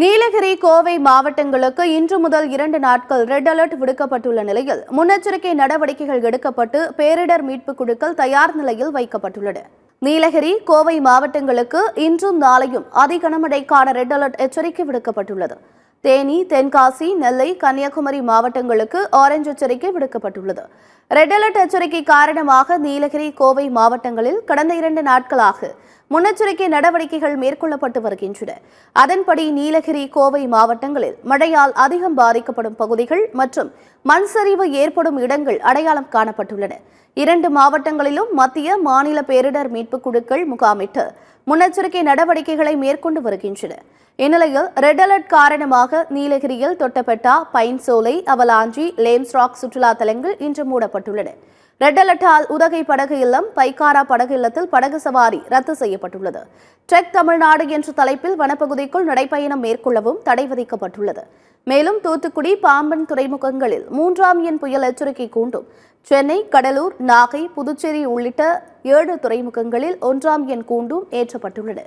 நீலகிரி கோவை மாவட்டங்களுக்கு இன்று முதல் 2 நாட்கள் ரெட் அலர்ட் விடுக்கப்பட்டுள்ள நிலையில் முன்னெச்சரிக்கை நடவடிக்கைகள் எடுக்கப்பட்டு பேரிடர் மீட்பு குழுக்கள் தயார் நிலையில் வைக்கப்பட்டுள்ளன. நீலகிரி கோவை மாவட்டங்களுக்கு இன்றும் நாளையும் அதி கனமழைக்கான ரெட் அலர்ட் எச்சரிக்கை விடுக்கப்பட்டுள்ளது. தேனி, தென்காசி, நெல்லை, கன்னியாகுமரி மாவட்டங்களுக்கு ஆரஞ்சு எச்சரிக்கை விடுக்கப்பட்டுள்ளது. ரெட் அலர்ட் எச்சரிக்கை காரணமாக நீலகிரி கோவை மாவட்டங்களில் கடந்த 2 நாட்களாக முன்னெச்சரிக்கை நடவடிக்கைகள் மேற்கொள்ளப்பட்டு வருகின்றன. அதன்படி நீலகிரி கோவை மாவட்டங்களில் மழையால் அதிகம் பாதிக்கப்படும் பகுதிகள் மற்றும் மண் சரிவு ஏற்படும் இடங்கள் அடையாளம் காணப்பட்டுள்ளன. 2 மாவட்டங்களிலும் மத்திய மாநில பேரிடர் மீட்பு குழுக்கள் முகாமிட்டு முன்னெச்சரிக்கை நடவடிக்கைகளை மேற்கொண்டு வருகின்றன. இந்நிலையில் ரெட் அலர்ட் காரணமாக நீலகிரியில் தொட்டபெட்டா, பைன்சோலை, அவலாஞ்சி, லேம்ஸ் ராக் சுற்றுலா தலங்கள் இன்று மூடப்பட்டுள்ளன. ரெட் அலர்ட்டால் உதகை படகு இல்லம், பைக்காரா படகு இல்லத்தில் படகு சவாரி ரத்து செய்யப்பட்டுள்ளது. ட்ரெக் தமிழ்நாடு என்ற தலைப்பில் வனப்பகுதிக்குள் நடைபயணம் மேற்கொள்ளவும் தடை விதிக்கப்பட்டுள்ளது. மேலும் தூத்துக்குடி, பாம்பன் துறைமுகங்களில் 3ஆம் எண் புயல் எச்சரிக்கை கூண்டும் சென்னை, கடலூர், நாகை, புதுச்சேரி உள்ளிட்ட 7 துறைமுகங்களில் 1ஆம் எண் கூண்டும் ஏற்றப்பட்டுள்ளன.